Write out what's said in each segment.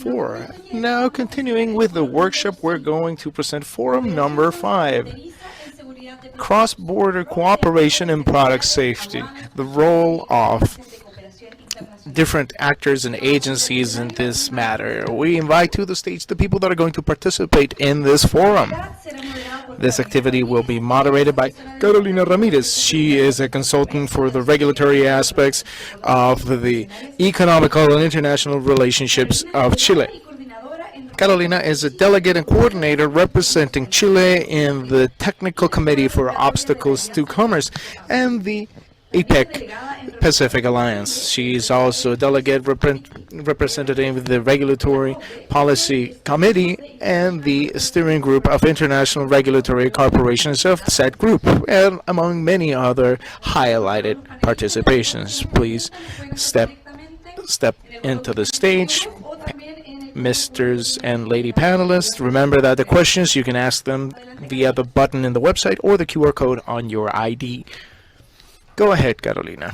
4. Now, continuing with the workshop, we're going to present forum number 5. Cross-border cooperation in product safety, the role of different actors and agencies in this matter. We invite to the stage the people that are going to participate in this forum. This activity will be moderated by Carolina Ramírez. She is a consultant for the regulatory aspects of the economical and international relationships of Chile. Carolina is a delegate and coordinator representing Chile in the Technical Committee for Obstacles to Commerce and the APEC Pacific Alliance. She is also a delegate representative of the Regulatory Policy Committee and the Steering Group of International Regulatory Corporations of said group, and among many other highlighted participations. Please step into the stage, Misters and lady panelists. Remember that the questions, you can ask them via the button in the website or the QR code on your ID. Go ahead, Carolina.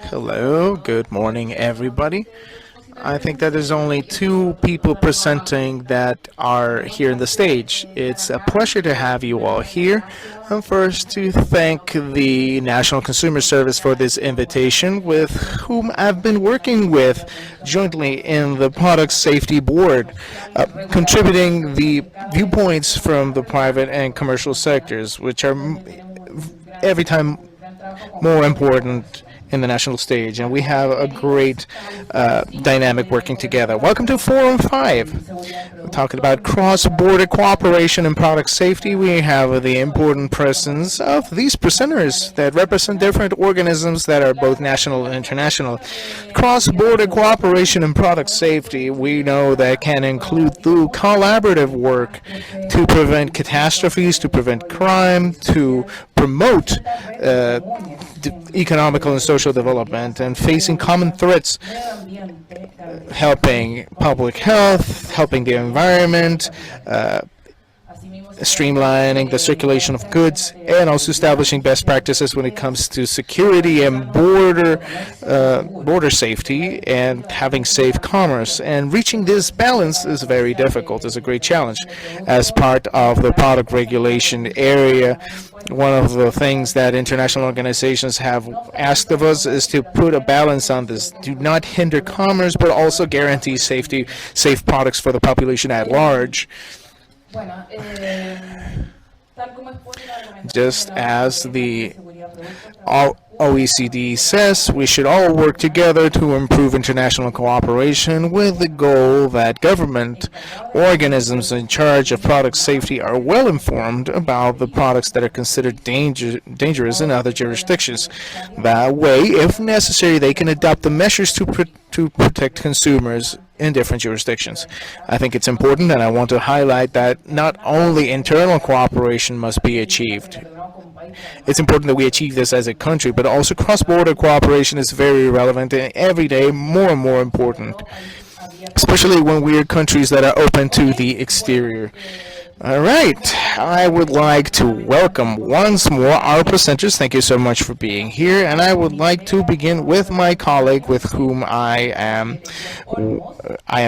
Hello, good morning, everybody. I think that there's only 2 people presenting that are here in the stage. It's a pleasure to have you all here. And first, to thank the National Consumer Service for this invitation, with whom I've been working with jointly in the Product Safety Board, contributing the viewpoints from the private and commercial sectors, which are every time more important in the national stage, and we have a great dynamic working together. Welcome to Forum 5. We're talking about cross-border cooperation in product safety. We have the important presence of these presenters that represent different organisms that are both national and international. Cross-border cooperation in product safety, we know that can include through collaborative work to prevent catastrophes, to prevent crime, to promote economical and social development, and facing common threats, helping public health, helping the environment, streamlining the circulation of goods, and also establishing best practices when it comes to security and border safety, and having safe commerce. And reaching this balance is very difficult. It's a great challenge. As part of the product regulation area, one of the things that international organizations have asked of us is to put a balance on this. Do not hinder commerce, but also guarantee safe products for the population at large. Just as the OECD says, we should all work together to improve international cooperation with the goal that government organisms in charge of product safety are well informed about the products that are considered dangerous in other jurisdictions. That way, if necessary, they can adopt the measures to protect consumers in different jurisdictions. I think it's important, and I want to highlight that not only internal cooperation must be achieved. It's important that we achieve this as a country, but also cross-border cooperation is very relevant and every day more and more important, especially when we are countries that are open to the exterior. All right, I would like to welcome once more our presenters. Thank you so much for being here, and I would like to begin with my colleague with whom I am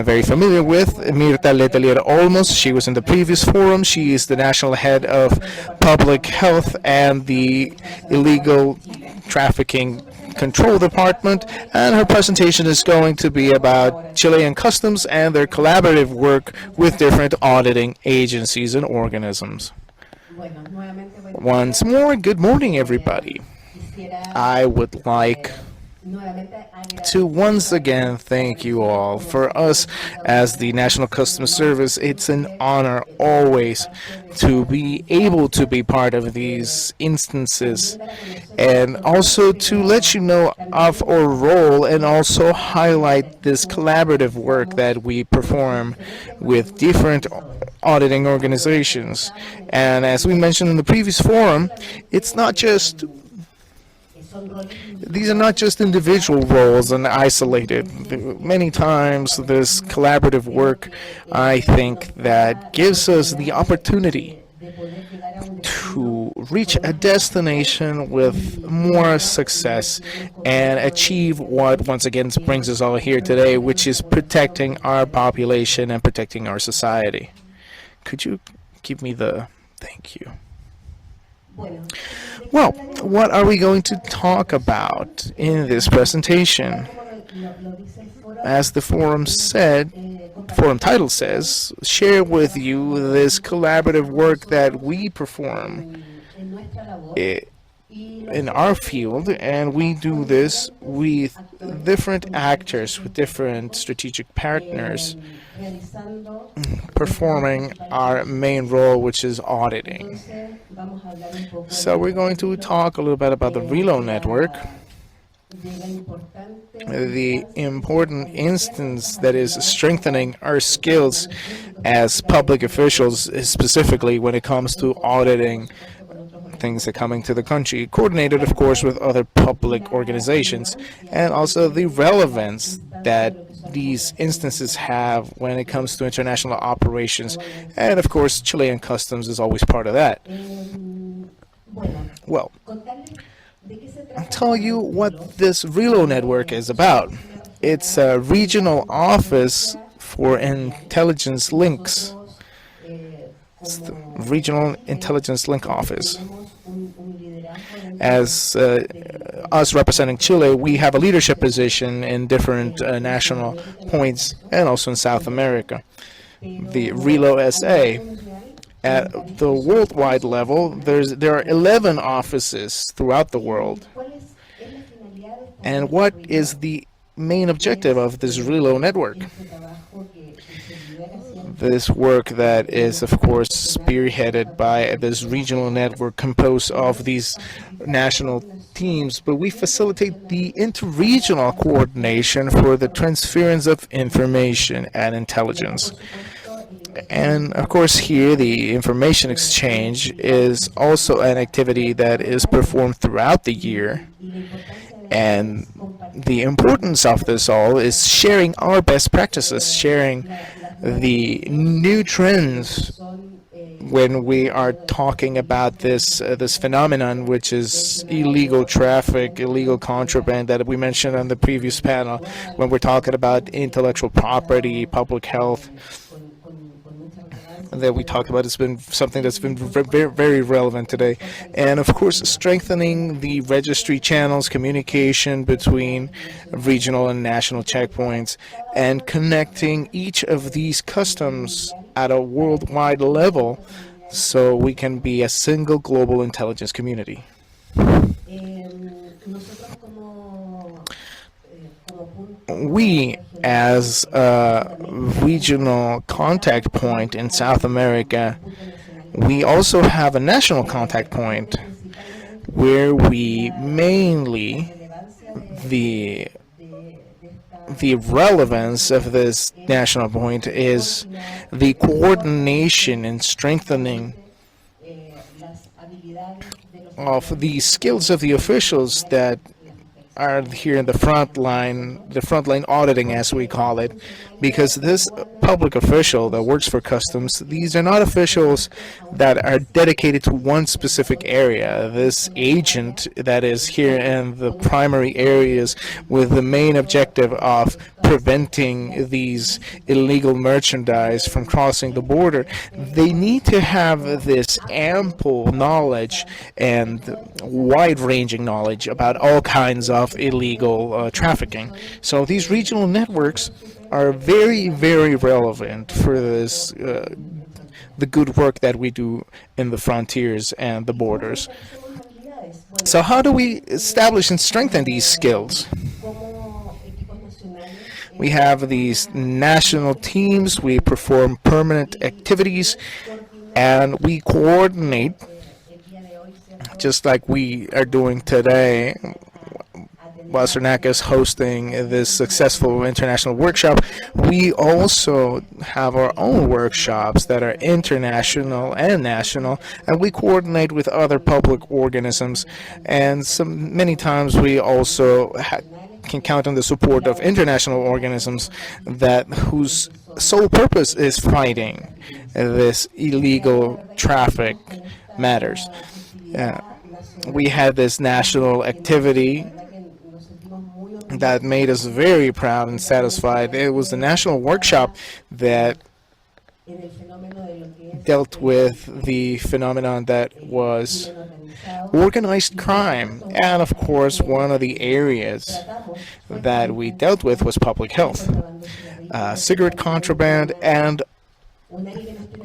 very familiar with, Mirta Letelier Olmos. She was in the previous forum. She is the National Head of Public Health and the Illegal Trafficking Control Department, and her presentation is going to be about Chilean Customs and their collaborative work with different auditing agencies and organisms. Once more, good morning, everybody. I would like to once again thank you all. For us as the National Customs Service, it's an honor always to be able to be part of these instances, and also to let you know of our role and also highlight this collaborative work that we perform with different auditing organizations. And as we mentioned in the previous forum, these are not just individual roles and isolated. Many times this collaborative work, I think, that gives us the opportunity to reach a destination with more success and achieve what once again brings us all here today, which is protecting our population and protecting our society. Could you give me the thank you? Well, what are we going to talk about in this presentation? As the forum title says, share with you this collaborative work that we perform in our field, and we do this with different actors, with different strategic partners, performing our main role, which is auditing. So we're going to talk a little bit about the Reload network, the important instance that is strengthening our skills as public officials, specifically when it comes to auditing things that coming to the country, coordinated of course with other public organizations, and also the relevance that these instances have when it comes to international operations, and of course Chilean Customs is always part of that. Well, I'll tell you what this Reload network is about. It's a regional office for intelligence links. It's the Regional Intelligence Link Office. As us representing Chile, we have a leadership position in different national points and also in South America. The Reload SA, at the worldwide level, there are 11 offices throughout the world. And what is the main objective of this Reload network? This work that is, of course, spearheaded by this regional network composed of these national teams, but we facilitate the interregional coordination for the transference of information and intelligence. And of course here the information exchange is also an activity that is performed throughout the year, and the importance of this all is sharing our best practices, sharing the new trends when we are talking about this phenomenon, which is illegal traffic, illegal contraband that we mentioned on the previous panel, when we're talking about intellectual property, public health, that we talked about. It's been something that's been very, very relevant today. And of course, strengthening the registry channels, communication between regional and national checkpoints, and connecting each of these customs at a worldwide level so we can be a single global intelligence community. We, as a regional contact point in South America, we also have a national contact point where we mainly, the relevance of this national point is the coordination and strengthening of the skills of the officials that are here in the front line auditing, as we call it, because this public official that works for customs, these are not officials that are dedicated to one specific area. This agent that is here in the primary areas with the main objective of preventing these illegal merchandise from crossing the border, they need to have this ample knowledge and wide-ranging knowledge about all kinds of illegal trafficking. So these regional networks are very, very relevant for this, the good work that we do in the frontiers and the borders. So how do we establish and strengthen these skills? We have these national teams, we perform permanent activities, and we coordinate, just like we are doing today. While CERNAC is hosting this successful international workshop, we also have our own workshops that are international and national, and we coordinate with other public organisms, and many times we also can count on the support of international organisms whose sole purpose is fighting this illegal traffic matters. Uh, we had this national activity that made us very proud and satisfied. It was a national workshop that dealt with the phenomenon that was organized crime. And of course, one of the areas that we dealt with was public health, cigarette contraband, and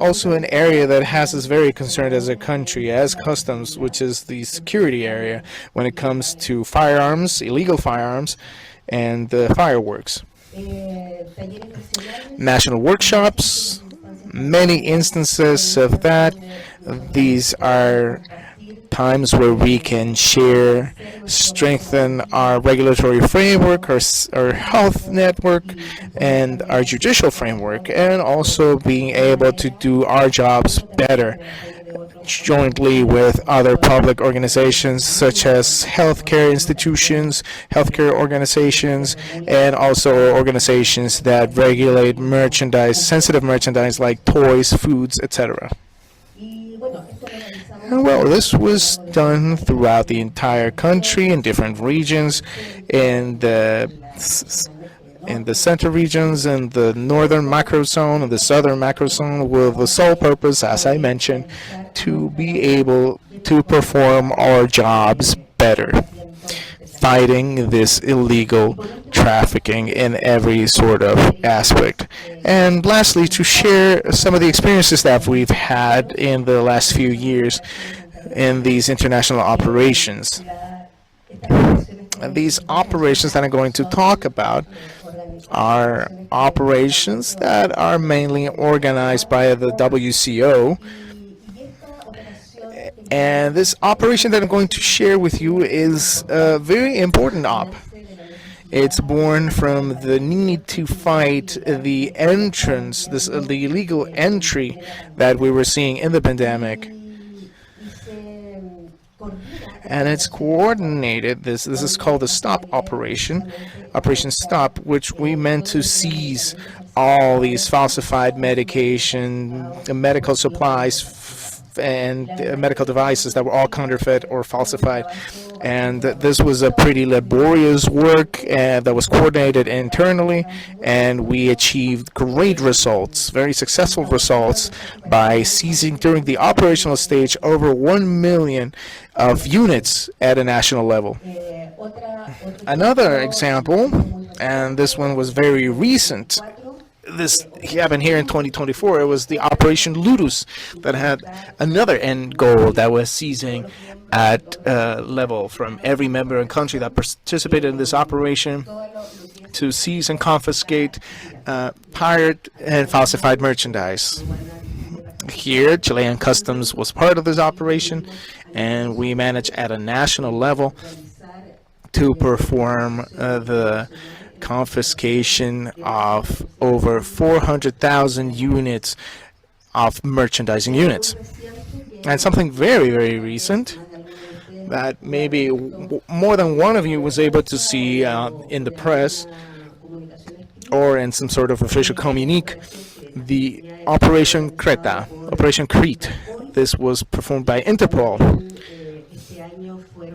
also an area that has us very concerned as a country, as customs, which is the security area when it comes to firearms, illegal firearms, and fireworks. National workshops, many instances of that. These are times where we can share, strengthen our regulatory framework, our health network, and our judicial framework, and also being able to do our jobs better jointly with other public organizations such as healthcare institutions, healthcare organizations, and also organizations that regulate merchandise, sensitive merchandise like toys, foods, etc. Well, this was done throughout the entire country in different regions, in the center regions, in the northern macrozone, and the southern macrozone, with the sole purpose, as I mentioned, to be able to perform our jobs better, fighting this illegal trafficking in every sort of aspect. And lastly, to share some of the experiences that we've had in the last few years in these international operations. And these operations that I'm going to talk about are operations that are mainly organized by the WCO. And this operation that I'm going to share with you is a very important op. It's born from the need to fight the entrance, the illegal entry that we were seeing in the pandemic. And it's coordinated. This is called the STOP operation, Operation STOP, which we meant to seize all these falsified medication, medical supplies, and medical devices that were all counterfeit or falsified. And this was a pretty laborious work that was coordinated internally, and we achieved great results, very successful results, by seizing during the operational stage over 1 million of units at a national level. Another example, and this one was very recent, this happened here in 2024. It was the Operation Ludus that had another end goal that was seizing at level from every member and country that participated in this operation to seize and confiscate pirate and falsified merchandise. Here, Chilean Customs was part of this operation, and we managed at a national level to perform the confiscation of over 400,000 units of merchandising units. And something very, very recent that maybe more than one of you was able to see in the press or in some sort of official communique, the Operation Creta, Operation Crete. This was performed by Interpol.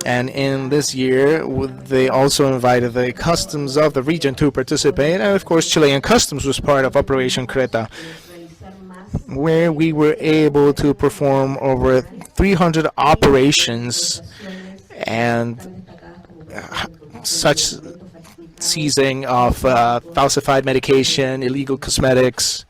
And in this year, they also invited the customs of the region to participate. And of course, Chilean Customs was part of Operation Creta, where we were able to perform over 300 operations and such seizing of falsified medication, illegal cosmetics,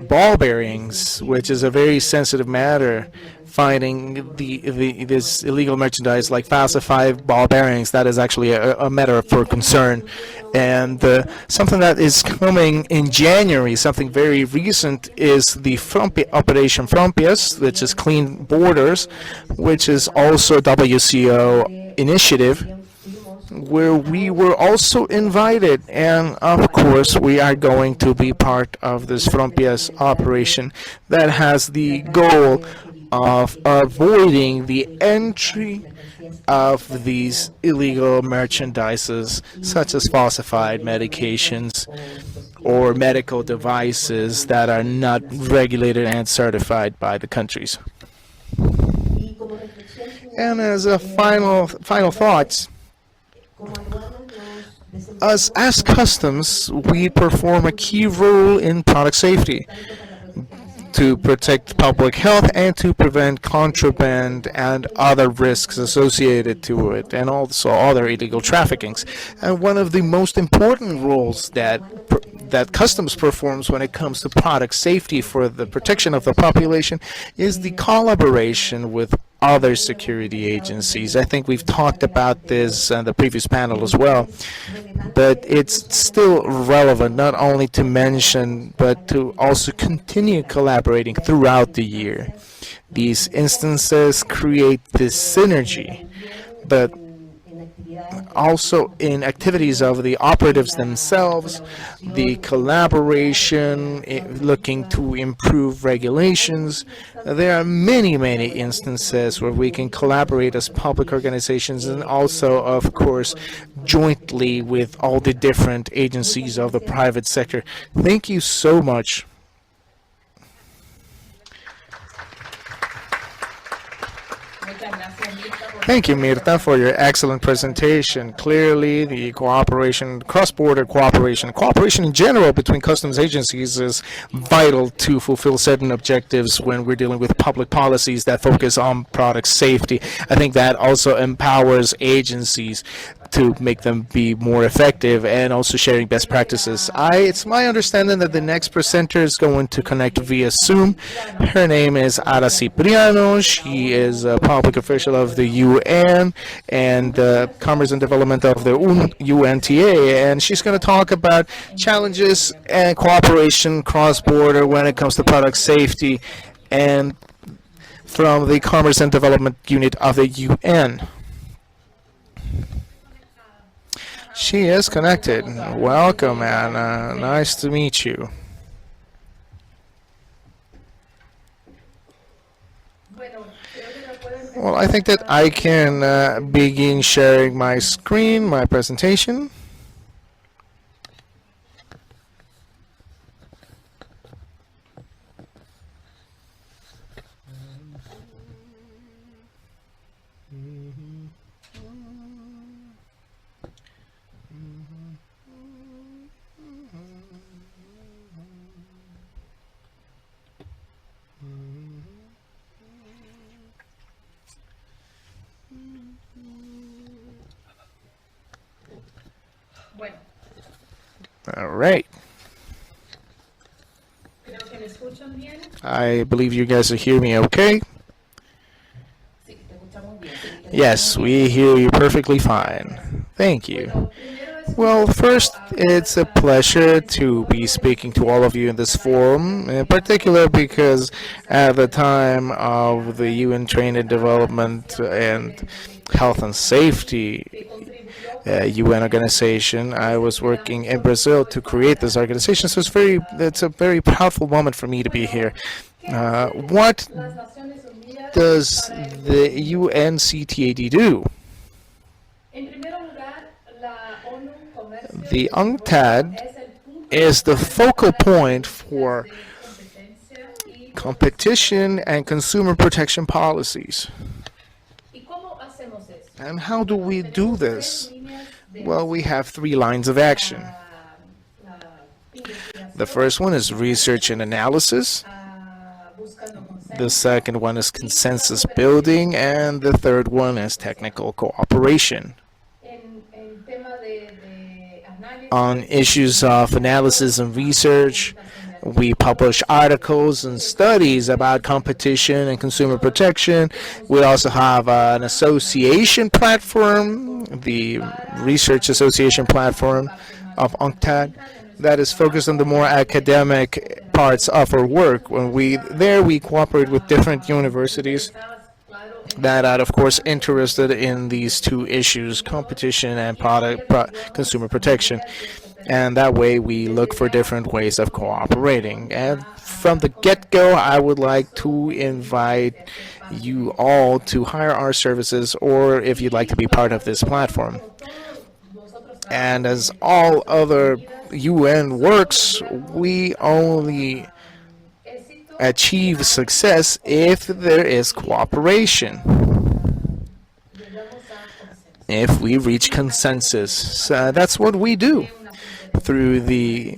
ball bearings, which is a very sensitive matter, finding this illegal merchandise like falsified ball bearings. That is actually a matter for concern. And something that is coming in January, something very recent, is the Operation Frontiers, which is Clean Borders, which is also a WCO initiative, where we were also invited, and of course we are going to be part of this Frontiers operation that has the goal of avoiding the entry of these illegal merchandises, such as falsified medications or medical devices that are not regulated and certified by the countries. And as a final thoughts, us as customs, we perform a key role in product safety to protect public health and to prevent contraband and other risks associated to it, and also other illegal traffickings. And one of the most important roles that customs performs when it comes to product safety for the protection of the population is the collaboration with other security agencies. I think we've talked about this in the previous panel as well, but it's still relevant not only to mention but to also continue collaborating throughout the year. These instances create this synergy, but also in activities of the operatives themselves, the collaboration, looking to improve regulations. There are many instances where we can collaborate as public organizations, and also, of course, jointly with all the different agencies of the private sector. Thank you so much. Thank you, Mirta, for your excellent presentation. Clearly, the cooperation, cross-border cooperation, cooperation in general between customs agencies is vital to fulfill certain objectives when we're dealing with public policies that focus on product safety. I think that also empowers agencies to make them be more effective, and also sharing best practices. It's my understanding that the next presenter is going to connect via Zoom. Her name is Cipriano. She is a public official of the UN and Commerce and Development of the UNCTAD, and she's going to talk about challenges and cooperation cross-border when it comes to product safety, and from the Commerce and Development Unit of the UN. She is connected. Welcome, Anna. Nice to meet you. Well, I think that I can begin sharing my screen, my presentation. All right. I believe you guys hear me okay. Yes, we hear you perfectly fine. Thank you. Well, first, it's a pleasure to be speaking to all of you in this forum, in particular because at the time of the UN Training Development and Health and Safety UN organization, I was working in Brazil to create this organization, so it's a very powerful moment for me to be here. What does the UNCTAD do? The UNCTAD is the focal point for competition and consumer protection policies. And how do we do this? Well, we have 3 lines of action. The first one is research and analysis. The second one is consensus building, and the third one is technical cooperation. On issues of analysis and research, we publish articles and studies about competition and consumer protection. We also have an association platform, the Research Association Platform of UNCTAD, that is focused on the more academic parts of our work. When we cooperate with different universities that are, of course, interested in these 2 issues, competition and consumer protection. And that way we look for different ways of cooperating. And from the get-go, I would like to invite you all to hire our services, or if you'd like to be part of this platform. And as all other UN works, we only achieve success if there is cooperation, if we reach consensus. So that's what we do through the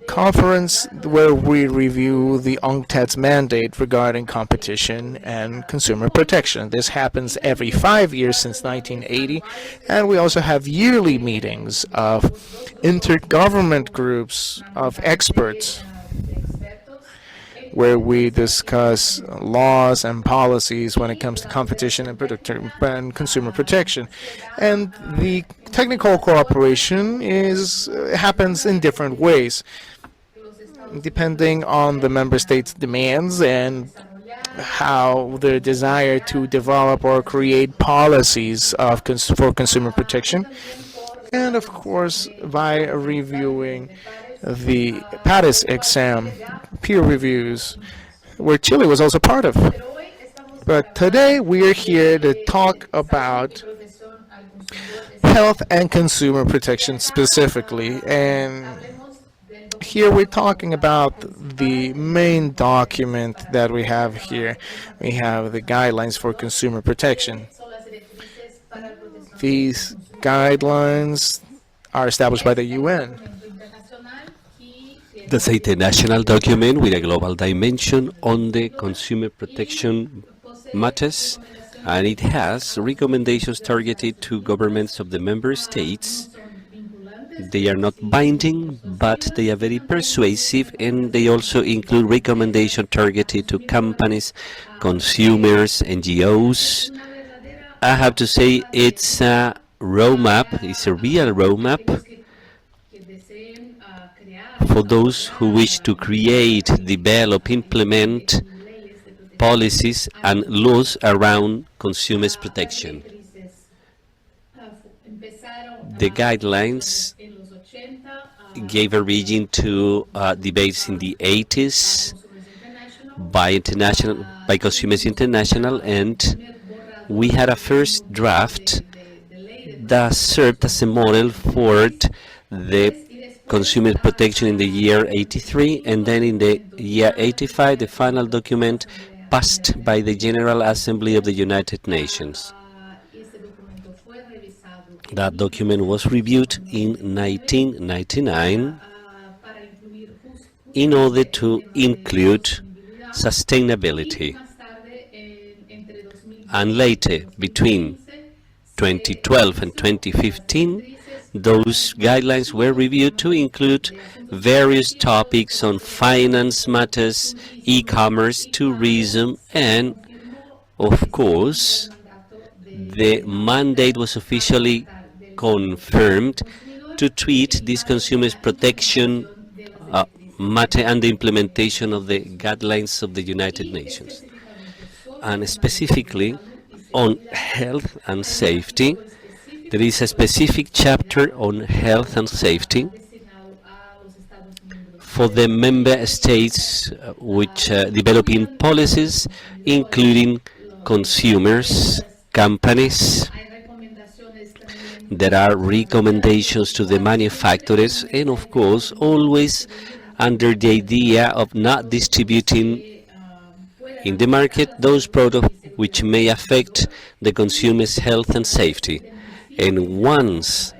conference where we review the UNCTAD's mandate regarding competition and consumer protection. This happens every 5 years since 1980, and we also have yearly meetings of intergovernment groups of experts where we discuss laws and policies when it comes to competition and consumer protection. And the technical cooperation happens in different ways, depending on the member states' demands and how their desire to develop or create policies for consumer protection. And of course, by reviewing the Paris exam, peer reviews, where Chile was also part of. But today we are here to talk about health and consumer protection specifically. And here we're talking about the main document that we have here. We have the guidelines for consumer protection. These guidelines are established by the UN. That's a international document with a global dimension on the consumer protection matters, and it has recommendations targeted to governments of the member states. They are not binding, but they are very persuasive, and they also include recommendations targeted to companies, consumers, NGOs. I have to say it's a roadmap, it's a real roadmap for those who wish to create, develop, implement policies and laws around consumers' protection. The guidelines gave origin to debates in the 80s by Consumers International, and we had a first draft that served as a model for the consumer protection in the year 83, and then in the year 85 the final document passed by the General Assembly of the United Nations. That document was reviewed in 1999 in order to include sustainability. And later, between 2012 and 2015, those guidelines were reviewed to include various topics on finance matters, e-commerce, tourism, and, of course, the mandate was officially confirmed to treat this consumers' protection matter and the implementation of the guidelines of the United Nations. And specifically on health and safety, there is a specific chapter on health and safety for the member states which developing policies, including consumers, companies. There are recommendations to the manufacturers, and of course, always under the idea of not distributing in the market those products which may affect the consumer's health and safety. And once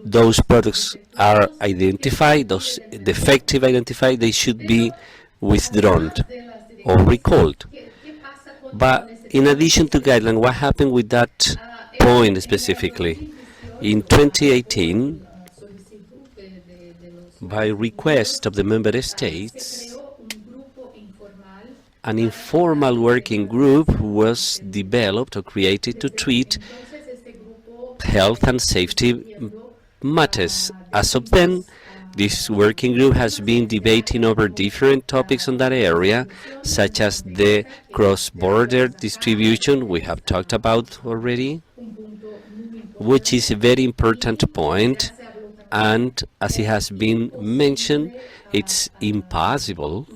those products are identified, those defective identified, they should be withdrawn or recalled. But in addition to guidelines, what happened with that point specifically? In 2018, by request of the member states, an informal working group was developed or created to treat health and safety matters. As of then, this working group has been debating over different topics on that area, such as the cross-border distribution we have talked about already, which is a very important point. And as it has been mentioned, it's impossible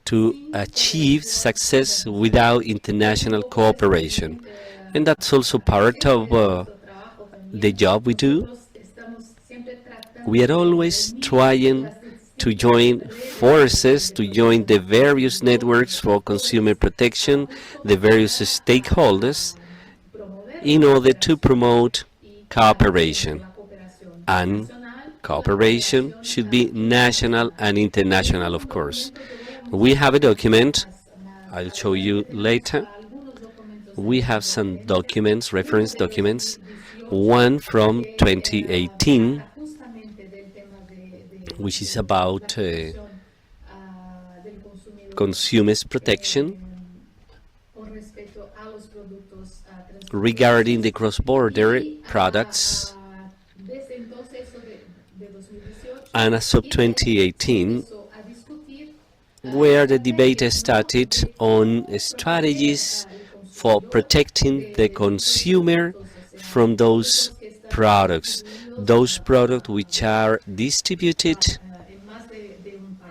to achieve success without international cooperation. And that's also part of the job we do. We are always trying to join forces, to join the various networks for consumer protection, the various stakeholders, in order to promote cooperation. And cooperation should be national and international, of course. We have a document, I'll show you later. We have some documents, reference documents, one from 2018, which is about consumers' protection regarding the cross-border products. And as of 2018, where the debate started on strategies for protecting the consumer from those products which are distributed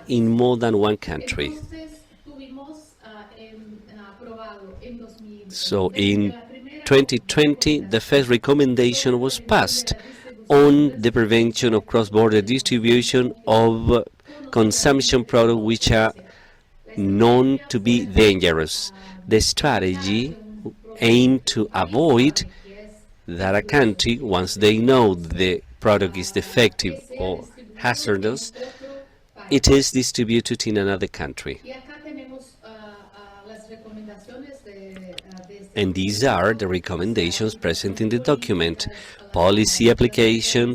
in more than one country. So in 2020, the first recommendation was passed on the prevention of cross-border distribution of consumption products which are known to be dangerous. The strategy aimed to avoid that a country, once they know the product is defective or hazardous, it is distributed in another country. And these are the recommendations present in the document: policy application,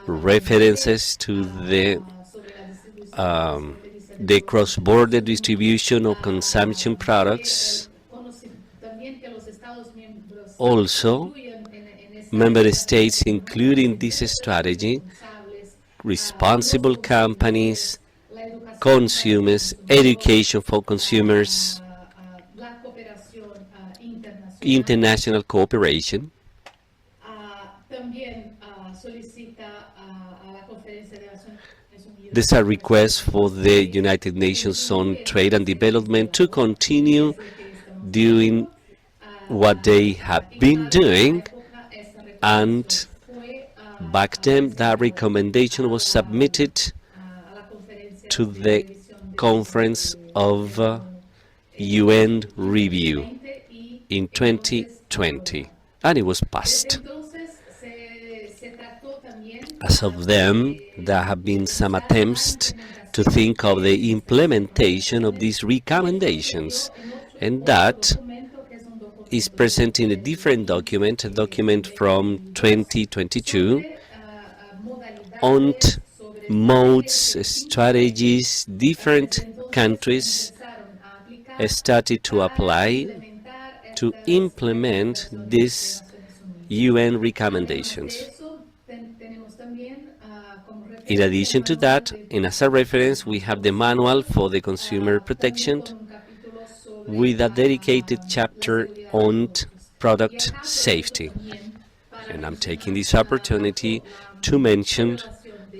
references to the cross-border distribution of consumption products. Also, member states including this strategy, responsible companies, consumers, education for consumers, international cooperation. There's a request for the United Nations on Trade and Development to continue doing what they have been doing, and back then that recommendation was submitted to the Conference of UN Review in 2020, and it was passed. As of them, there have been some attempts to think of the implementation of these recommendations, and that is present in a different document, a document from 2022, on modes, strategies. Different countries started to apply to implement these UN recommendations. In addition to that, and as a reference, we have the manual for the consumer protection with a dedicated chapter on product safety. And I'm taking this opportunity to mention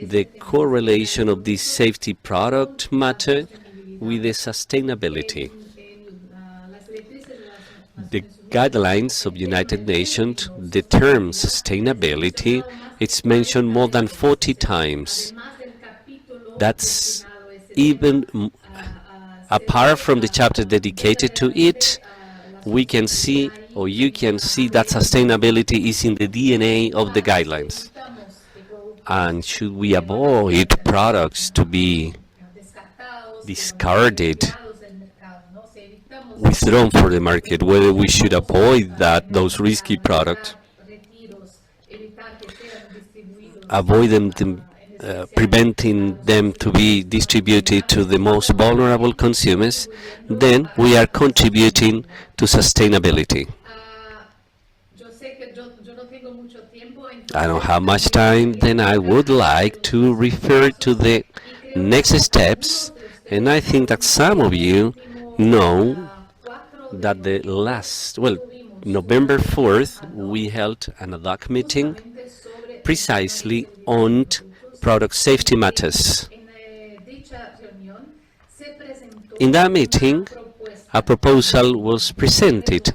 the correlation of this safety product matter with the sustainability. The guidelines of United Nations, the term sustainability, it's mentioned more than 40 times. That's even apart from the chapter dedicated to it. We can see, or you can see, that sustainability is in the DNA of the guidelines. And should we avoid products to be discarded, withdrawn from the market, whether we should avoid those risky products, avoid them, preventing them to be distributed to the most vulnerable consumers, then we are contributing to sustainability. I don't have much time, then I would like to refer to the next steps, and I think that some of you know that November 4th, we held an ad hoc meeting precisely on product safety matters. In that meeting, a proposal was presented,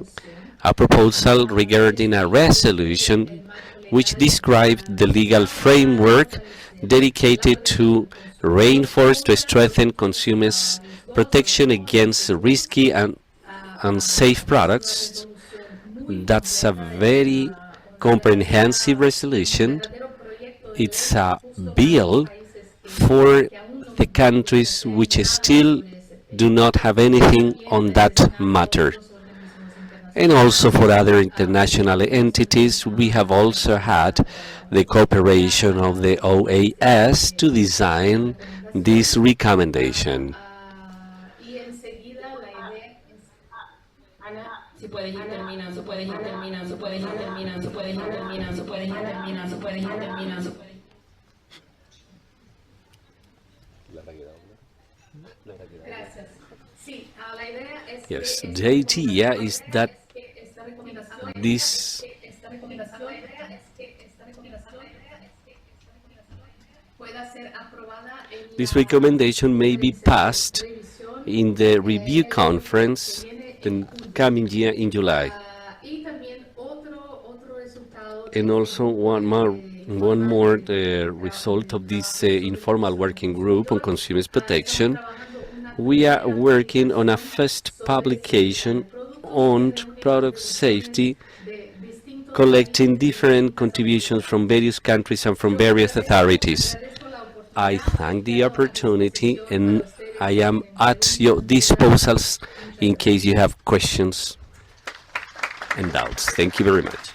a proposal regarding a resolution which described the legal framework dedicated to reinforce to strengthen consumers' protection against risky and unsafe products. That's a very comprehensive resolution. It's a bill for the countries which still do not have anything on that matter. And also for other international entities, we have also had the cooperation of the OAS to design this recommendation. Si puedes ir terminando, puedes ir terminando, puedes ir terminando, puedes ir terminando, puedes ir terminando, puedes ir terminando. Yes, the idea is that this recommendation may be passed in the review conference the coming year in July. And also one more result of this informal working group on consumers protection. We are working on a first publication on product safety, collecting different contributions from various countries and from various authorities. I thank the opportunity and I am at your disposals in case you have questions and doubts. Thank you very much.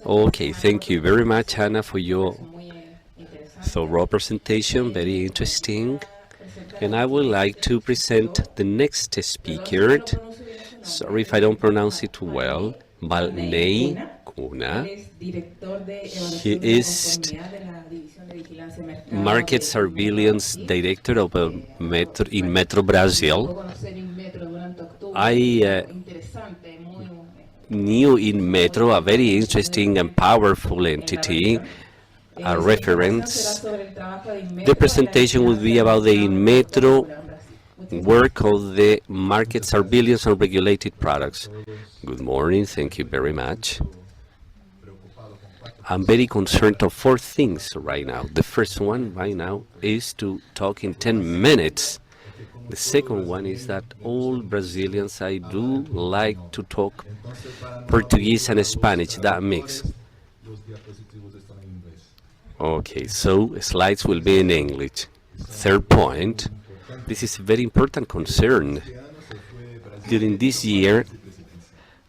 Okay, thank you very much, Anna, for your thorough presentation, very interesting. And I would like to present the next speaker. Sorry if I don't pronounce it well. Valnei, Cunha. He is Market Surveillance Director of Inmetro, Brazil. I knew Inmetro, a very interesting and powerful entity, a reference. The presentation will be about the Inmetro work of the market surveillance on regulated products. Good morning, thank you very much. I'm very concerned of four things right now. The first one right now is to talk in 10 minutes. The second one is that all Brazilians, I do like to talk Portuguese and Spanish, that mix. Okay, so slides will be in English. Third point, this is a very important concern. During this year,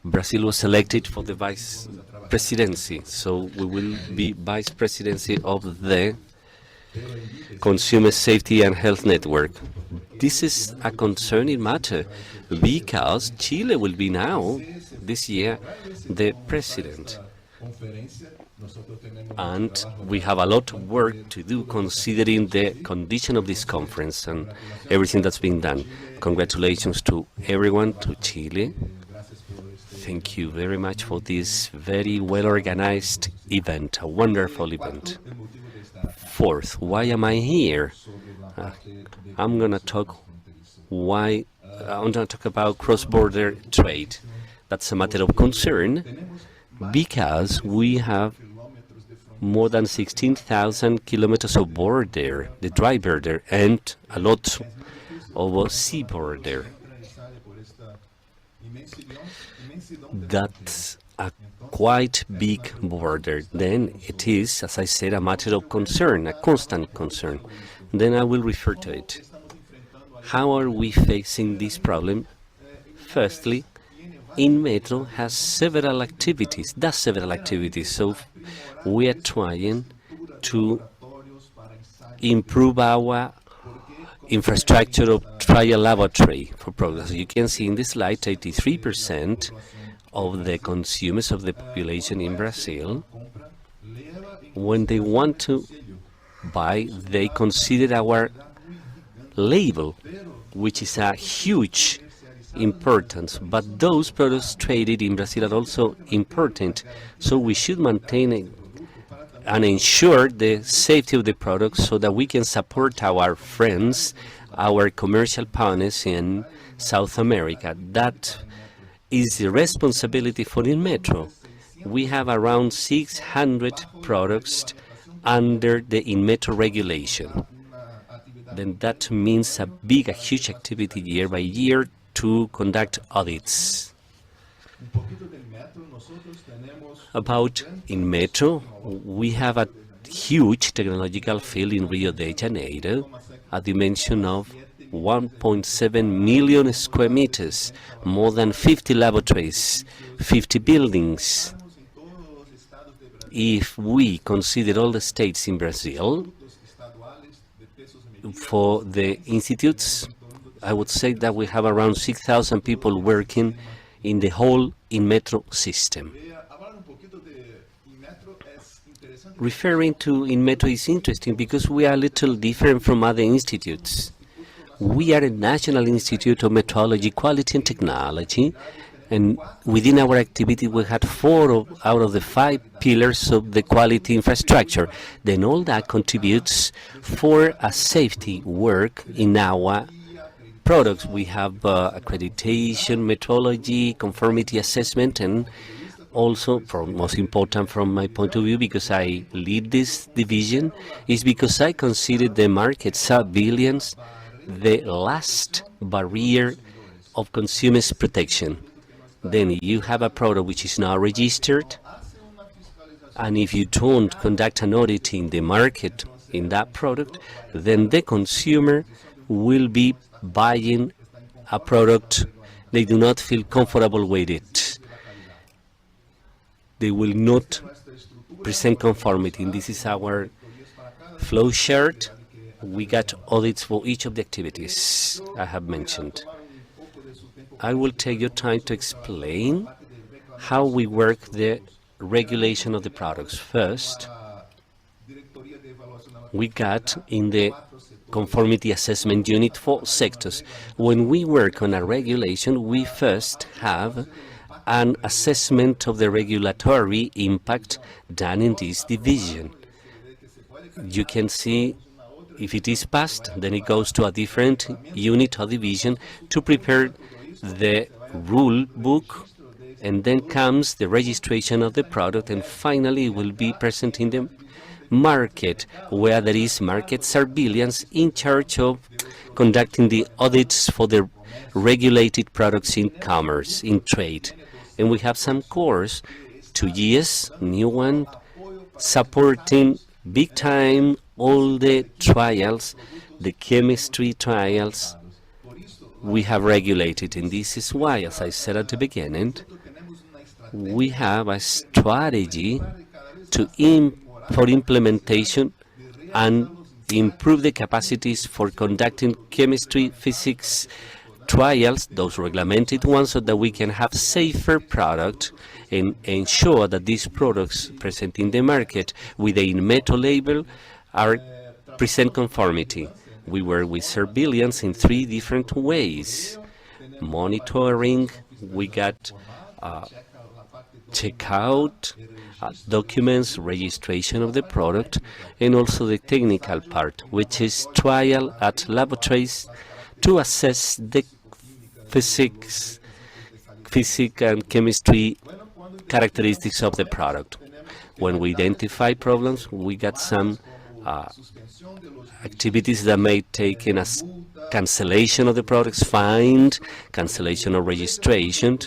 Brazil was elected for the vice presidency, so we will be vice presidency of the Consumer Safety and Health Network. This is a concerning matter because Chile will be now, this year, the president. And we have a lot of work to do considering the condition of this conference and everything that's been done. Congratulations to everyone, to Chile. Thank you very much for this very well-organized event, a wonderful event. Fourth, why am I here? I'm going to talk about cross-border trade. That's a matter of concern because we have more than 16,000 kilometers of border, the dry border, and a lot of sea border. That's a quite big border. Then it is, as I said, a matter of concern, a constant concern. Then I will refer to it. How are we facing this problem? Firstly, Inmetro has several activities, so we are trying to improve our infrastructure of trial laboratory for products. You can see in this slide, 83% of the consumers of the population in Brazil, when they want to buy, they consider our label, which is a huge importance. But those products traded in Brazil are also important, so we should maintain and ensure the safety of the products so that we can support our friends, our commercial partners in South America. That is the responsibility for Inmetro. We have around 600 products under the Inmetro regulation. Then that means a huge activity year by year to conduct audits. About Inmetro, we have a huge technological field in Rio de Janeiro, a dimension of 1.7 million square meters, more than 50 laboratories, 50 buildings. If we consider all the states in Brazil, for the institutes, I would say that we have around 6,000 people working in the whole Inmetro system. Referring to Inmetro is interesting because we are a little different from other institutes. We are a National Institute of Metrology, Quality and Technology, and within our activity we had 4 out of the 5 pillars of the quality infrastructure. Then all that contributes for a safety work in our products. We have accreditation, metrology, conformity assessment, and also, most important from my point of view, because I lead this division, is because I consider the market surveillance the last barrier of consumers' protection. Then you have a product which is not registered, and if you don't conduct an audit in the market in that product, then the consumer will be buying a product they do not feel comfortable with it. They will not present conformity. And this is our flow chart. We got audits for each of the activities I have mentioned. I will take your time to explain how we work the regulation of the products. First, we got in the conformity assessment unit 4 sectors. When we work on a regulation, we first have an assessment of the regulatory impact done in this division. You can see if it is passed, then it goes to a different unit or division to prepare the rule book, and then comes the registration of the product, and finally it will be present in the market, where there is market surveillance in charge of conducting the audits for the regulated products in commerce, in trade. And we have some course, 2 years, new one, supporting big time all the trials, the chemistry trials we have regulated. And this is why, as I said at the beginning, we have a strategy for implementation and improve the capacities for conducting chemistry, physics trials, those regulated ones, so that we can have safer product and ensure that these products present in the market with the Inmetro label are present conformity. We work with surveillance in 3 different ways. Monitoring, we got checkout, documents, registration of the product, and also the technical part, which is trial at laboratories to assess the physics and chemistry characteristics of the product. When we identify problems, we got some activities that may take in as cancellation of the products, fine, cancellation of registration.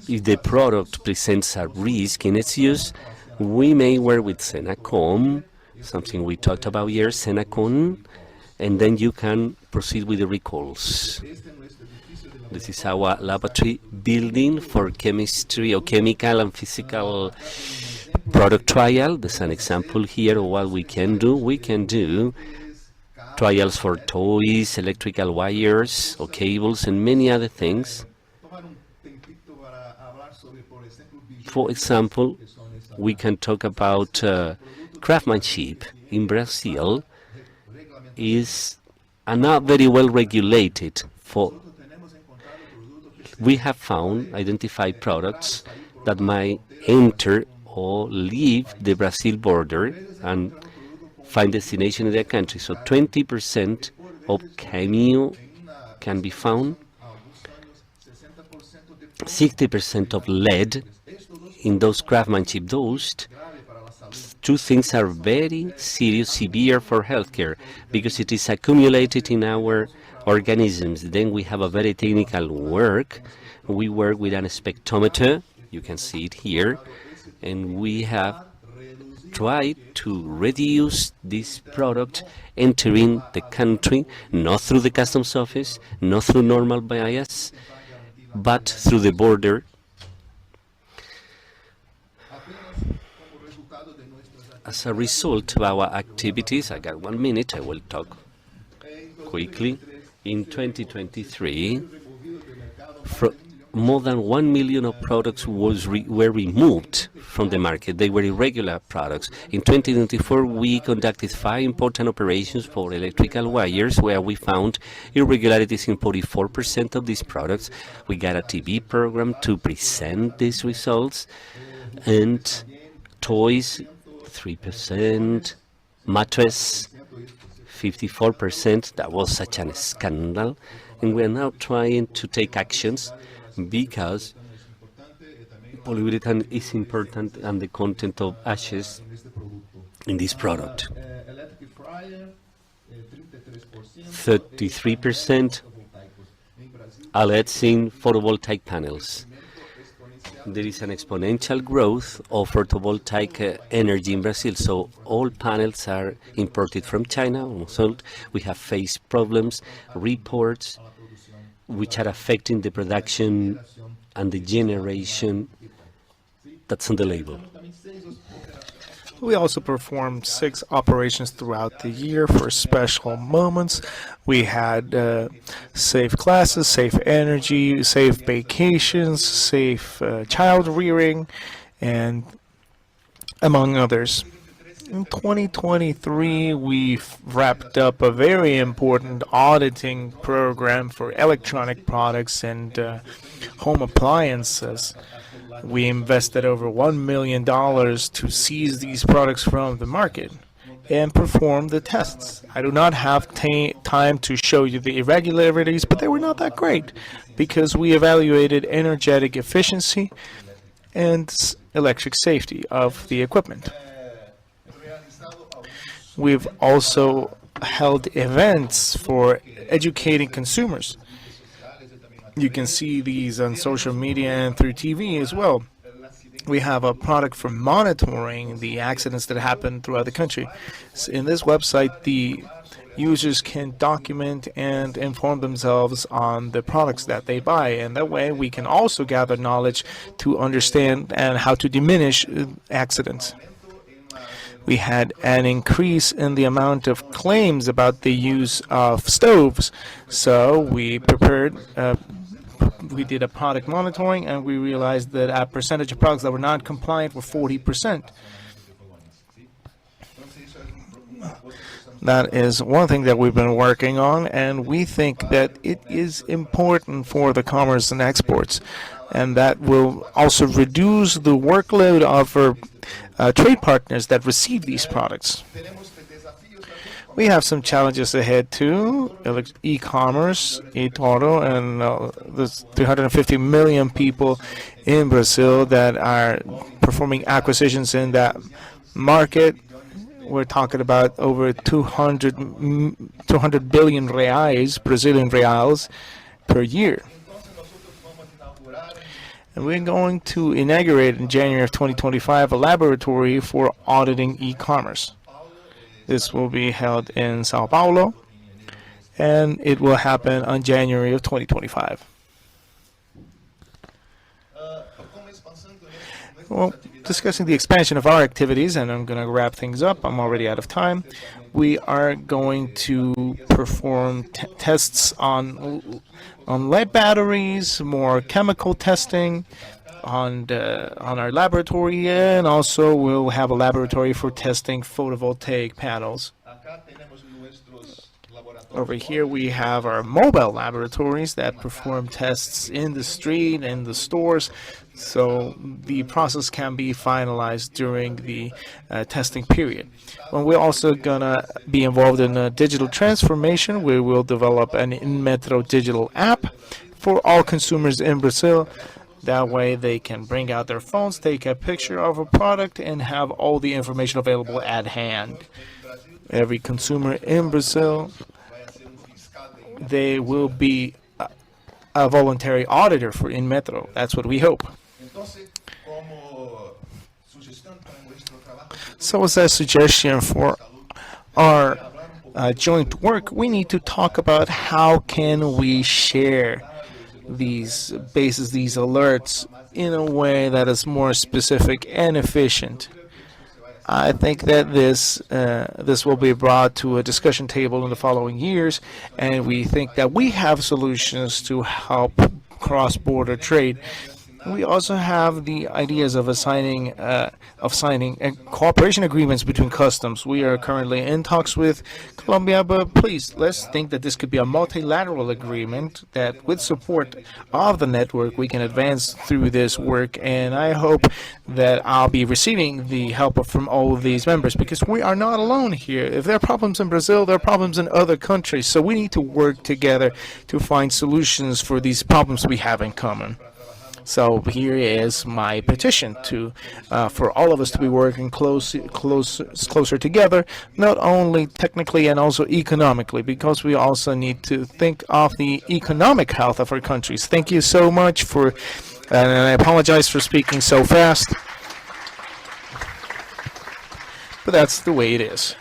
If the product presents a risk in its use, we may work with Senacom, something we talked about here, Senacom, and then you can proceed with the recalls. This is our laboratory building for chemistry or chemical and physical Product trial, there's an example here of what we can do. We can do trials for toys, electrical wires, or cables, and many other things. For example, we can talk about craftsmanship. In Brazil is not very well regulated. We have found, identified products that might enter or leave the Brazil border and find destination in their country. So 20% of cadmium can be found, 60% of lead in those craftsmanship dosed. Two things are very serious, severe for healthcare, because it is accumulated in our organisms. Then we have a very technical work. We work with an spectrometer, you can see it here, and we have tried to reduce this product entering the country, not through the customs office, not through normal bias, but through the border. As a result of our activities, I got 1 minute, I will talk quickly. In 2023, more than 1 million of products were removed from the market. They were irregular products. In 2024, we conducted 5 important operations for electrical wires, where we found irregularities in 44% of these products. We got a TV program to present these results, and toys, 3%, mattress, 54%. That was such a scandal. And we are now trying to take actions because polyurethane is important and the content of ashes in this product. 33% LEDs in photovoltaic panels. There is an exponential growth of photovoltaic energy in Brazil, so all panels are imported from China. Also, we have faced problems, reports, which are affecting the production and the generation that's on the label. We also performed 6 operations throughout the year for special moments. We had safe classes, safe energy, safe vacations, safe child rearing, and among others. In 2023, we wrapped up a very important auditing program for electronic products and home appliances. We invested over $1 million to seize these products from the market and perform the tests. I do not have time to show you the irregularities, but they were not that great because we evaluated energetic efficiency and electric safety of the equipment. We've also held events for educating consumers. You can see these on social media and through TV as well. We have a product for monitoring the accidents that happen throughout the country. So in this website, the users can document and inform themselves on the products that they buy, and that way we can also gather knowledge to understand and how to diminish accidents. We had an increase in the amount of claims about the use of stoves, so we did a product monitoring, and we realized that a percentage of products that were not compliant were 40%. That is one thing that we've been working on, and we think that it is important for the commerce and exports, and that will also reduce the workload of our trade partners that receive these products. We have some challenges ahead too. E-commerce, eToro, and there's 350 million people in Brazil that are performing acquisitions in that market. We're talking about over 200 billion reais, Brazilian reals, per year. And we're going to inaugurate in January of 2025 a laboratory for auditing e-commerce. This will be held in Sao Paulo, and it will happen on January of 2025. Well, discussing the expansion of our activities, and I'm going to wrap things up. I'm already out of time. We are going to perform tests on lead batteries, more chemical testing on our laboratory, and also we'll have a laboratory for testing photovoltaic panels. Over here we have our mobile laboratories that perform tests in the street and the stores, so the process can be finalized during the testing period. Well, we're also gonna be involved in a digital transformation. We will develop an Inmetro digital app for all consumers in Brazil. That way they can bring out their phones, take a picture of a product, and have all the information available at hand. Every consumer in Brazil, they will be a voluntary auditor for Inmetro. That's what we hope. So as a suggestion for our joint work, we need to talk about how can we share these bases, these alerts, in a way that is more specific and efficient. I think that this will be brought to a discussion table in the following years, and we think that we have solutions to help cross-border trade. We also have the ideas of signing cooperation agreements between customs. We are currently in talks with Colombia, but please, let's think that this could be a multilateral agreement that, with support of the network, we can advance through this work. And I hope that I'll be receiving the help from all of these members, because we are not alone here. If there are problems in Brazil, there are problems in other countries. So we need to work together to find solutions for these problems we have in common. So here is my petition to, for all of us to be working closer together, not only technically and also economically, because we also need to think of the economic health of our countries. Thank you so much for, and I apologize for speaking so fast, but that's the way it is.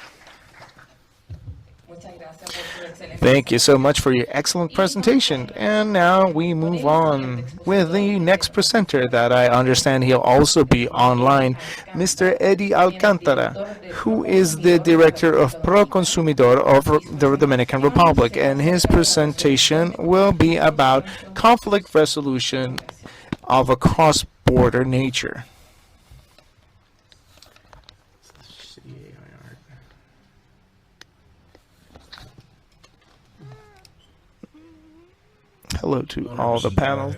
Thank you so much for your excellent presentation. And now we move on with the next presenter that I understand he'll also be online, Mr. Eddy Alcántara, who is the Director of ProConsumidor of the Dominican Republic. And his presentation will be about conflict resolution of a cross-border nature. Hello to all the panel.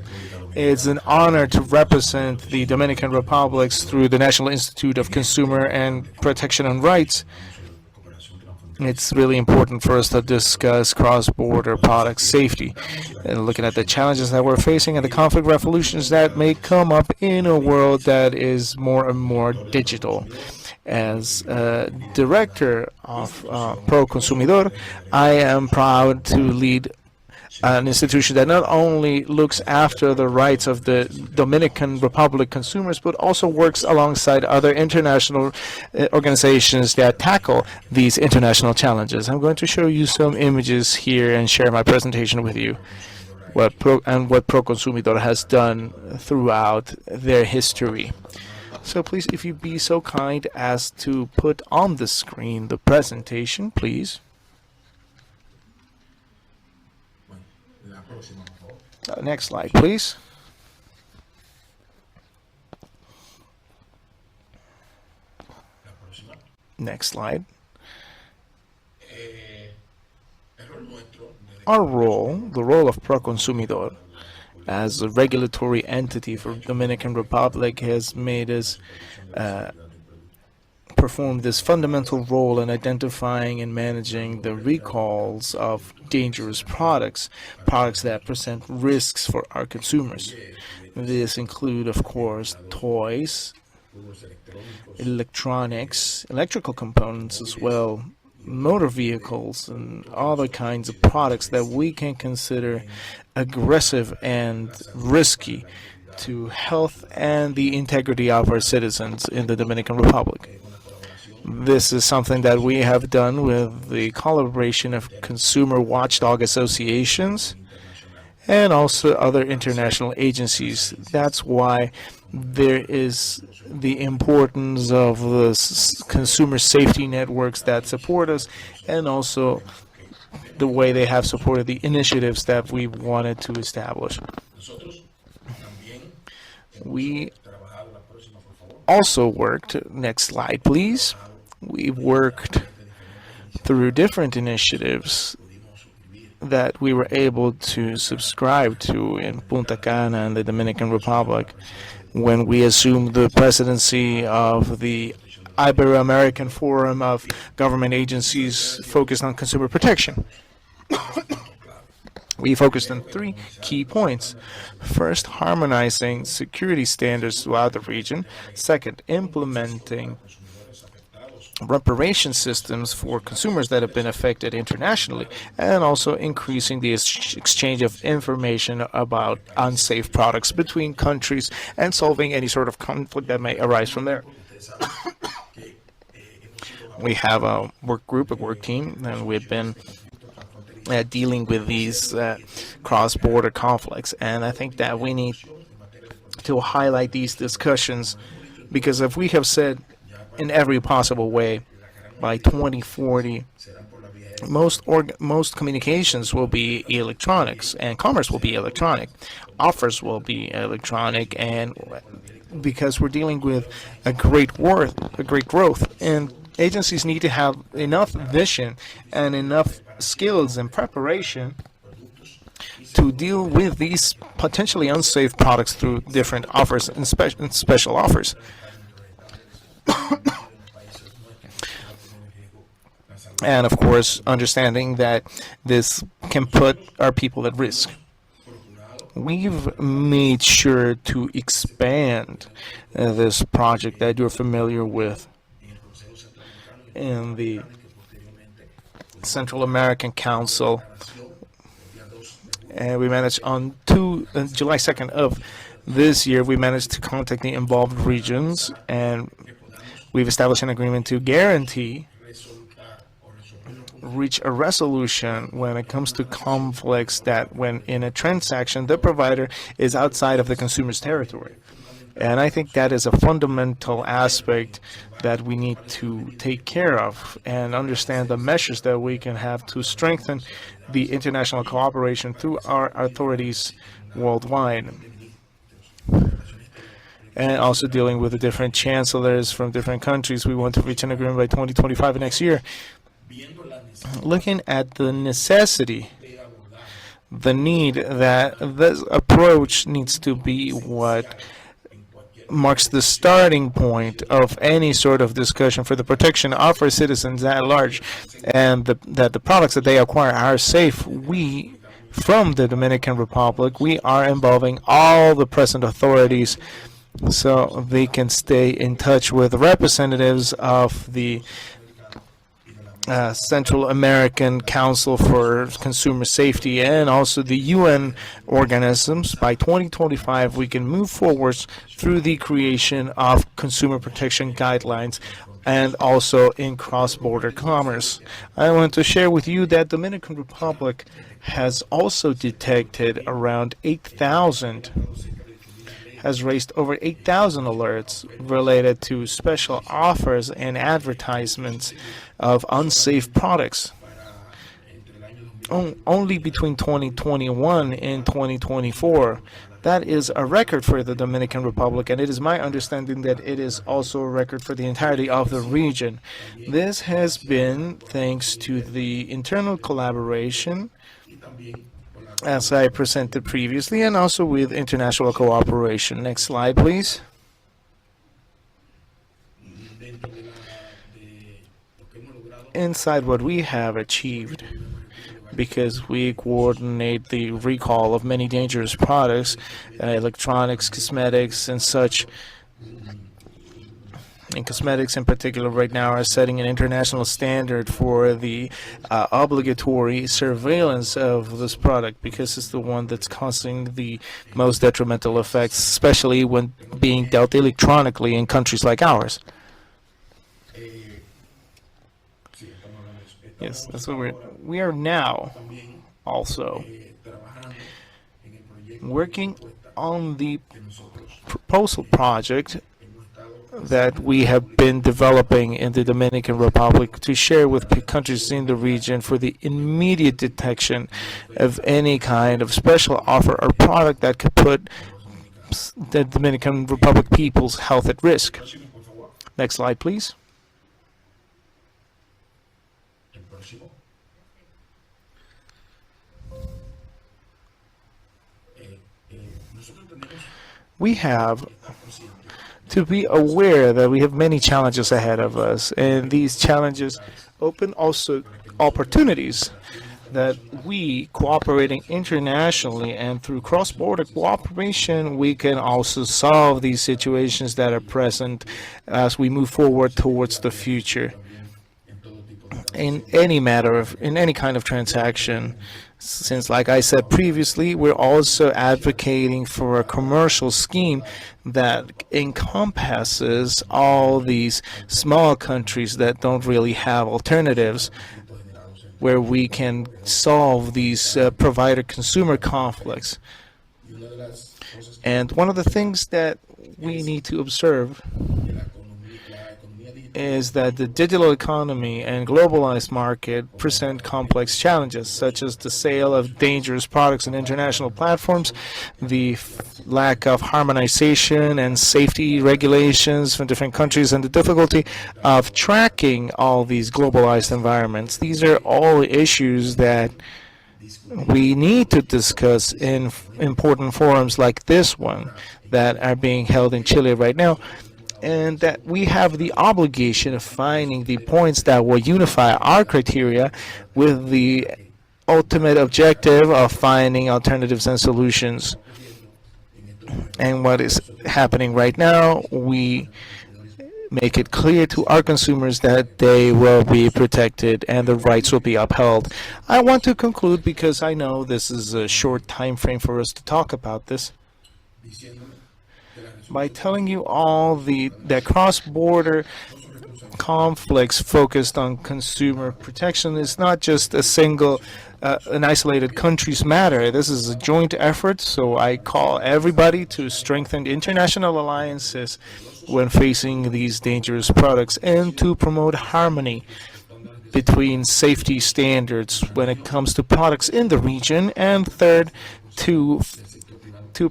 It's an honor to represent the Dominican Republic through the National Institute of Consumer and Protection and Rights. It's really important for us to discuss cross-border product safety and looking at the challenges that we're facing and the conflict resolutions that may come up in a world that is more and more digital. As Director of ProConsumidor, I am proud to lead an institution that not only looks after the rights of the Dominican Republic consumers, but also works alongside other international organizations that tackle these international challenges. I'm going to show you some images here and share my presentation with you, what ProConsumidor has done throughout their history. So please, if you be so kind as to put on the screen the presentation, please. Next slide, please. Next slide. Our role, the role of ProConsumidor as a regulatory entity for Dominican Republic, has made us perform this fundamental role in identifying and managing the recalls of dangerous products that present risks for our consumers. This include, of course, toys, electronics, electrical components as well, motor vehicles, and other kinds of products that we can consider aggressive and risky to health and the integrity of our citizens in the Dominican Republic. This is something that we have done with the collaboration of consumer watchdog associations and also other international agencies. That's why there is the importance of the consumer safety networks that support us, and also the way they have supported the initiatives that we wanted to establish. We also worked, next slide please, we worked through different initiatives that we were able to subscribe to in Punta Cana and the Dominican Republic when we assumed the presidency of the Ibero-American Forum of Government Agencies focused on consumer protection. We focused on three key points. First, harmonizing security standards throughout the region. Second, implementing reparation systems for consumers that have been affected internationally, and also increasing the exchange of information about unsafe products between countries and solving any sort of conflict that may arise from there. We have a work group, a work team, and we've been dealing with these cross-border conflicts. And I think that we need to highlight these discussions because, if we have said in every possible way, by 2040, most communications will be electronics, and commerce will be electronic, offers will be electronic, and because we're dealing with a great growth, and agencies need to have enough vision and enough skills and preparation to deal with these potentially unsafe products through different offers and special offers. And of course, understanding that this can put our people at risk. We've made sure to expand this project that you're familiar with in the Central American Council. And we managed on July 2nd of this year, we managed to contact the involved regions, and we've established an agreement to reach a resolution when it comes to conflicts that when in a transaction the provider is outside of the consumer's territory. And I think that is a fundamental aspect that we need to take care of and understand the measures that we can have to strengthen the international cooperation through our authorities worldwide. And also dealing with the different chancellors from different countries. We want to reach an agreement by 2025 next year. Looking at the necessity, the need that this approach needs to be what marks the starting point of any sort of discussion for the protection of our citizens at large, and that the products that they acquire are safe. We, from the Dominican Republic, we are involving all the present authorities so they can stay in touch with representatives of the Central American Council for Consumer Safety and also the UN organisms. By 2025, we can move forward through the creation of consumer protection guidelines and also in cross-border commerce. I want to share with you that Dominican Republic has also detected around 8,000, has raised over 8,000 alerts related to special offers and advertisements of unsafe products. Only between 2021 and 2024. That is a record for the Dominican Republic, and it is my understanding that it is also a record for the entirety of the region. This has been thanks to the internal collaboration, as I presented previously, and also with international cooperation. Next slide, please. Inside what we have achieved, because we coordinate the recall of many dangerous products, electronics, cosmetics, and such. And cosmetics in particular right now are setting an international standard for the obligatory surveillance of this product, because it's the one that's causing the most detrimental effects, especially when being dealt electronically in countries like ours. Yes, that's what we are now also working on the proposal project that we have been developing in the Dominican Republic to share with countries in the region for the immediate detection of any kind of special offer or product that could put the Dominican Republic people's health at risk. Next slide, please. We have to be aware that we have many challenges ahead of us, and these challenges open also opportunities that we, cooperating internationally and through cross-border cooperation, we can also solve these situations that are present as we move forward towards the future. In any in any kind of transaction, since, like I said previously, we're also advocating for a commercial scheme that encompasses all these small countries that don't really have alternatives, where we can solve these provider-consumer conflicts. And one of the things that we need to observe is that the digital economy and globalized market present complex challenges, such as the sale of dangerous products on international platforms, the lack of harmonization and safety regulations from different countries, and the difficulty of tracking all these globalized environments. These are all issues that we need to discuss in important forums like this one that are being held in Chile right now, and that we have the obligation of finding the points that will unify our criteria with the ultimate objective of finding alternatives and solutions. And what is happening right now, we make it clear to our consumers that they will be protected and the rights will be upheld. I want to conclude, because I know this is a short time frame for us to talk about this, by telling you all that cross-border conflicts focused on consumer protection is not just a single, an isolated country's matter. This is a joint effort, so I call everybody to strengthen international alliances when facing these dangerous products and to promote harmony between safety standards when it comes to products in the region, and third, to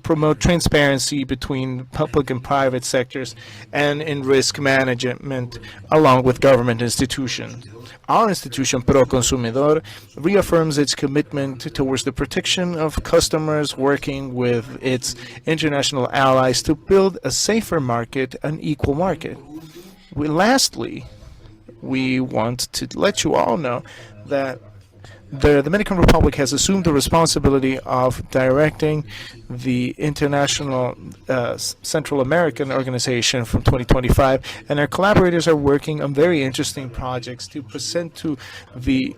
promote transparency between public and private sectors and in risk management along with government institutions. Our institution, ProConsumidor, reaffirms its commitment towards the protection of customers, working with its international allies to build a safer market, an equal market. Lastly, we want to let you all know that the Dominican Republic has assumed the responsibility of directing the International Central American Organization from 2025, and our collaborators are working on very interesting projects to present to the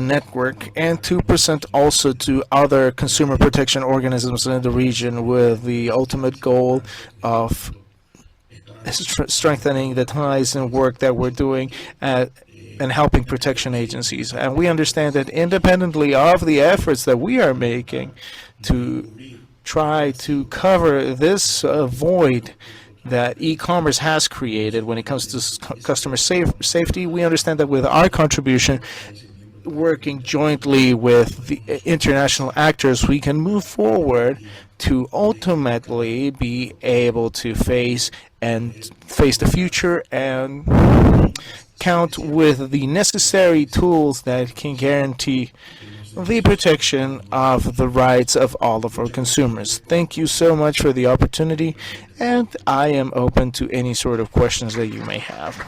network and to present also to other consumer protection organisms in the region, with the ultimate goal of strengthening the ties and work that we're doing and helping protection agencies. And we understand that independently of the efforts that we are making to try to cover this void that e-commerce has created when it comes to customer safety, we understand that with our contribution, working jointly with the international actors, we can move forward to ultimately be able to face the future and count with the necessary tools that can guarantee the protection of the rights of all of our consumers. Thank you so much for the opportunity, and I am open to any sort of questions that you may have.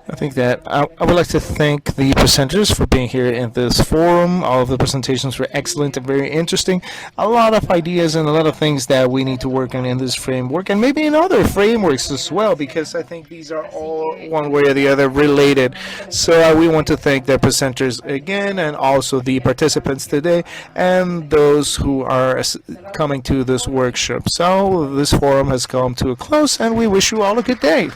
I think that I would like to thank the presenters for being here in this forum. All of the presentations were excellent and very interesting. A lot of ideas and a lot of things that we need to work on in this framework and maybe in other frameworks as well, because I think these are all one way or the other related. So we want to thank the presenters again and also the participants today and those who are coming to this workshop. So this forum has come to a close and we wish you all a good day.